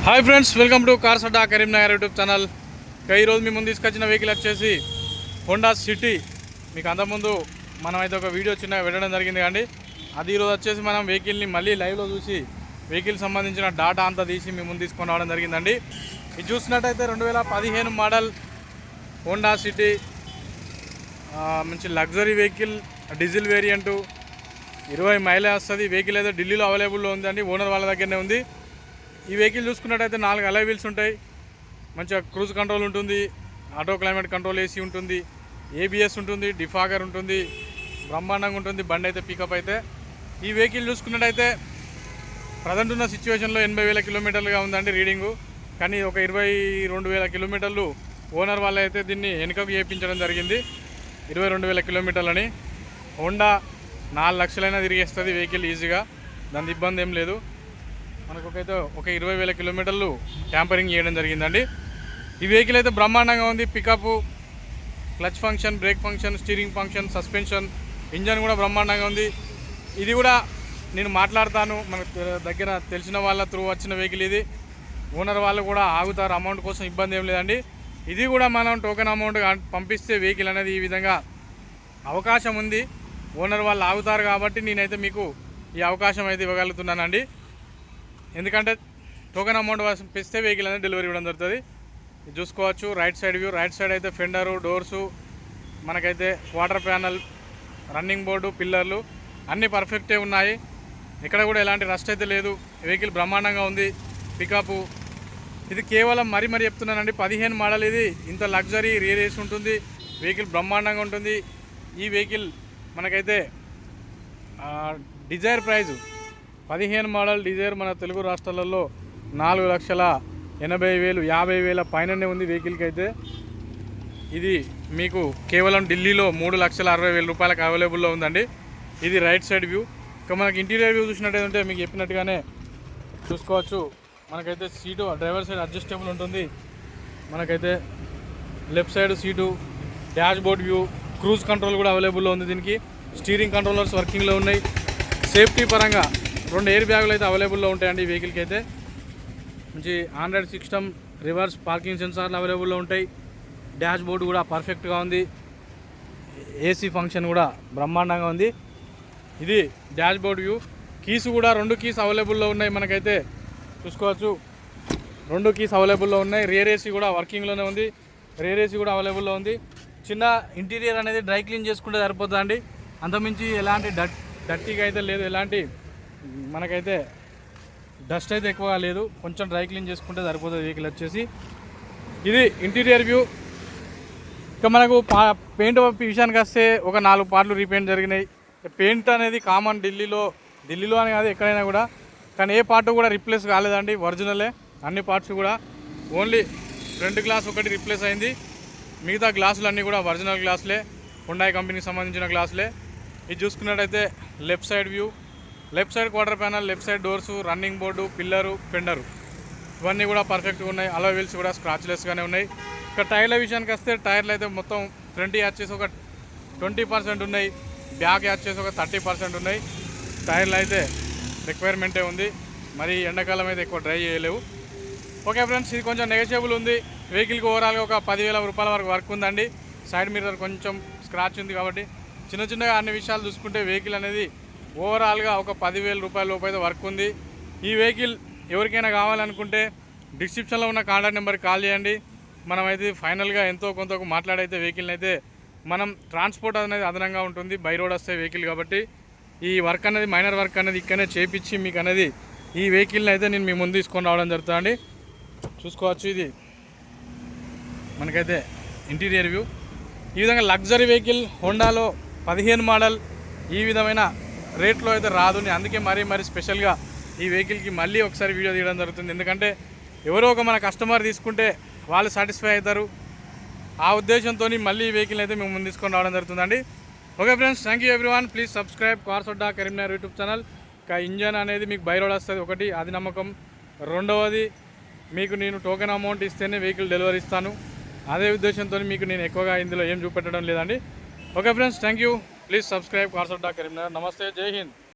Hi friends, welcome to cars Adda Karimnagar YouTube channel. ఈరోజు మీ ముందు తీసుకొచ్చిన వెహికల్ వచ్చేసి హోండా సిటీ. మీకు అంతకుముందు మనం అయితే ఒక వీడియో చిన్నగా పెట్టడం జరిగింది కానీ అది ఈరోజు వచ్చేసి మనం వెహికల్ని మళ్ళీ లైవ్లో చూసి వెహికల్ సంబంధించిన డాటా అంతా తీసి మీ ముందు తీసుకొని రావడం జరిగిందండి. ఇది చూసినట్టయితే 2015 మోడల్ హోండా సిటీ, మంచి luxury vehicle, diesel variant, 20 mileage వస్తుంది. వెహికల్ అయితే ఢిల్లీలో అవైలబుల్లో ఉందండి, ఓనర్ వాళ్ళ దగ్గరనే ఉంది. ఈ వెహికల్ చూసుకున్నట్టయితే 4 అలై వీల్స్ ఉంటాయి, మంచిగా క్రూజ్ కంట్రోల్ ఉంటుంది, ఆటో క్లైమేట్ కంట్రోల్ ఏసీ ఉంటుంది, ఏబిఎస్ ఉంటుంది, డిఫాగర్ ఉంటుంది, బ్రహ్మాండంగా ఉంటుంది బండి అయితే. పికప్ అయితే ఈ వెహికల్ చూసుకున్నట్టయితే ప్రజెంట్ ఉన్న సిచ్యువేషన్లో 80,000 కిలోమీటర్లుగా ఉందండి రీడింగు. కానీ ఒక 22,000 కిలోమీటర్లు ఓనర్ వాళ్ళు అయితే దీన్ని వెనుకకు చేయించడం జరిగింది. 22,000 కిలోమీటర్లని. హోండా 4 లక్షలైనా తిరిగేస్తుంది వెహికల్ ఈజీగా, దాని ఇబ్బంది ఏం లేదు. మనకైతే ఒక 20,000 కిలోమీటర్లు ట్యాంపరింగ్ చేయడం జరిగిందండి. ఈ వెహికల్ అయితే బ్రహ్మాండంగా ఉంది. Pickup, clutch function, brake function, steering function, suspension, engine కూడా బ్రహ్మాండంగా ఉంది. ఇది కూడా నేను మాట్లాడతాను, మన దగ్గర తెలిసిన వాళ్ళ త్రూ వచ్చిన వెహికల్ ఇది. ఓనర్ వాళ్ళు కూడా ఆగుతారు, అమౌంట్ కోసం ఇబ్బంది ఏం లేదండి. ఇది కూడా మనం టోకెన్ అమౌంట్ పంపిస్తే వెహికల్ అనేది ఈ విధంగా అవకాశం ఉంది. ఓనర్ వాళ్ళు ఆగుతారు కాబట్టి నేనైతే మీకు ఈ అవకాశం అయితే ఇవ్వగలుగుతున్నానండి. ఎందుకంటే టోకెన్ అమౌంట్ పంపిస్తే వెహికల్ అనేది డెలివరీ ఇవ్వడం జరుగుతుంది. ఇది చూసుకోవచ్చు right side view. Right side అయితే ఫెండరు, డోర్సు, మనకైతే క్వార్టర్ ప్యానల్, రన్నింగ్ బోర్డు, పిల్లర్లు అన్నీ పర్ఫెక్టే ఉన్నాయి. ఇక్కడ కూడా ఎలాంటి రస్ట్ అయితే లేదు. వెహికల్ బ్రహ్మాండంగా ఉంది. పికప్ ఇది కేవలం మరీ చెప్తున్నానండి, 15 మోడల్ ఇది. ఇంత లగ్జరీ రియర్ ఏసీ ఉంటుంది, వెహికల్ బ్రహ్మాండంగా ఉంటుంది. ఈ వెహికల్ మనకైతే డిజైర్ ప్రైజు 15 మోడల్ డిజైర్ మన తెలుగు రాష్ట్రాలలో 4,80,000, 50,000 పైననే ఉంది వెహికల్కి అయితే. ఇది మీకు కేవలం ఢిల్లీలో 3,60,000 రూపాయలకు అవైలబుల్లో ఉందండి. ఇది రైట్ సైడ్ వ్యూ. ఇక మనకి ఇంటీరియర్ వ్యూ చూసినట్టయితే మీకు చెప్పినట్టుగానే చూసుకోవచ్చు. మనకైతే సీటు డ్రైవర్ సైడ్ అడ్జస్టబుల్ ఉంటుంది. మనకైతే left side seat, dash board view, cruise control కూడా అవైలబుల్లో ఉంది దీనికి. స్టీరింగ్ కంట్రోలర్స్ వర్కింగ్లో ఉన్నాయి. సేఫ్టీ పరంగా 2 ఎయిర్ బ్యాగులు అయితే అవైలబుల్లో ఉంటాయండి ఈ వెహికల్కి అయితే. మంచి ఆండ్రాయిడ్ సిస్టమ్, రివర్స్ పార్కింగ్ సెన్సార్లు అవైలబుల్లో ఉంటాయి. డాష్ బోర్డు కూడా పర్ఫెక్ట్గా ఉంది. ఏసీ ఫంక్షన్ కూడా బ్రహ్మాండంగా ఉంది. ఇది డాష్ బోర్డ్ వ్యూ. కీస్ కూడా 2 కీస్ అవైలబుల్లో ఉన్నాయి. మనకైతే చూసుకోవచ్చు 2 కీస్ అవైలబుల్లో ఉన్నాయి. రియర్ ఏసీ కూడా వర్కింగ్లోనే ఉంది. రియర్ ఏసీ కూడా అవైలబుల్లో ఉంది. చిన్న ఇంటీరియర్ అనేది డ్రై క్లీన్ చేసుకుంటే సరిపోతుందండి. అంతమించి ఎలాంటి డర్టీగా అయితే లేదు, ఎలాంటి మనకైతే డస్ట్ అయితే ఎక్కువగా లేదు. కొంచెం డ్రై క్లీన్ చేసుకుంటే సరిపోతుంది వెహికల్ వచ్చేసి. ఇది ఇంటీరియర్ వ్యూ. ఇక మనకు పెయింట్ విషయానికి వస్తే ఒక 4 పార్ట్లు రీపెయింట్ జరిగినాయి. పెయింట్ అనేది కామన్ ఢిల్లీలో అని కాదు, ఎక్కడైనా కూడా. కానీ ఏ పార్ట్ కూడా రిప్లేస్ కాలేదండి, ఒరిజినలే అన్ని పార్ట్స్ కూడా. ఓన్లీ ఫ్రంట్ గ్లాస్ ఒకటి రిప్లేస్ అయింది. మిగతా గ్లాసులు అన్నీ కూడా ఒరిజినల్ గ్లాసులే, హుండాయ్ కంపెనీకి సంబంధించిన గ్లాసులే. ఇది చూసుకున్నట్టయితే left side view. Left side quarter panel, left side doors, running board, pillar, ఫెండరు ఇవన్నీ కూడా పర్ఫెక్ట్గా ఉన్నాయి. అలా వీల్స్ కూడా స్క్రాచ్లెస్గానే ఉన్నాయి. ఇక టైర్ల విషయానికి వస్తే టైర్లు అయితే మొత్తం ఫ్రంట్ వచ్చేసి ఒక 20% ఉన్నాయి, బ్యాక్ వచ్చేసి ఒక 30% ఉన్నాయి. టైర్లు అయితే రిక్వైర్మెంటే ఉంది, మరి ఎండాకాలం అయితే ఎక్కువ డ్రై చేయలేవు. ఓకే ఫ్రెండ్స్, ఇది కొంచెం నెగోషియబుల్ ఉంది. వెహికల్కి ఓవరాల్గా ఒక 10,000 రూపాయల వరకు వర్క్ ఉందండి. సైడ్ మిర్రర్ కొంచెం స్క్రాచ్ ఉంది కాబట్టి చిన్నగా అన్ని విషయాలు చూసుకుంటే వెహికల్ అనేది ఓవరాల్గా ఒక 10,000 రూపాయల లోపు అయితే వర్క్ ఉంది. ఈ వెహికల్ ఎవరికైనా కావాలనుకుంటే డిస్క్రిప్షన్లో ఉన్న కాంటాక్ట్ నెంబర్కి కాల్ చేయండి. మనమైతే ఫైనల్గా ఎంతో కొంత మాట్లాడైతే వెహికల్ని అయితే మనం ట్రాన్స్పోర్ట్ అనేది అదనంగా ఉంటుంది. బై రోడ్ వస్తే వెహికల్ కాబట్టి ఈ వర్క్ అనేది మైనర్ వర్క్ అనేది ఇక్కడనే చేపించి మీకు అనేది ఈ వెహికల్ని అయితే నేను మీ ముందు తీసుకొని రావడం జరుగుతుందండి. చూసుకోవచ్చు ఇది మనకైతే ఇంటీరియర్ వ్యూ. ఈ విధంగా లగ్జరీ వెహికల్ హోండాలో 15 మోడల్ ఈ విధమైన రేట్లో అయితే రాదు. అందుకే మరీ స్పెషల్గా ఈ వెహికల్కి మళ్ళీ ఒకసారి వీడియో తీయడం జరుగుతుంది. ఎందుకంటే ఎవరో ఒక మన కస్టమర్ తీసుకుంటే వాళ్ళు సాటిస్ఫై అవుతారు. ఆ ఉద్దేశంతో మళ్ళీ ఈ వెహికల్ అయితే మేము ముందు తీసుకొని రావడం జరుగుతుందండి. Okay friends, thank you everyone. Please subscribe cars Adda Karimnagar YouTube channel. ఇంకా ఇంజన్ అనేది మీకు బై రోడ్ వస్తుంది, ఒకటి అది నమ్మకం. రెండవది మీకు నేను టోకెన్ అమౌంట్ ఇస్తేనే వెహికల్ డెలివరీ ఇస్తాను. అదే ఉద్దేశంతో మీకు నేను ఎక్కువగా ఇందులో ఏం చూపెట్టడం లేదండి. Okay friends, thank you. Please subscribe cars Adda Karimnagar. నమస్తే, జై హింద్.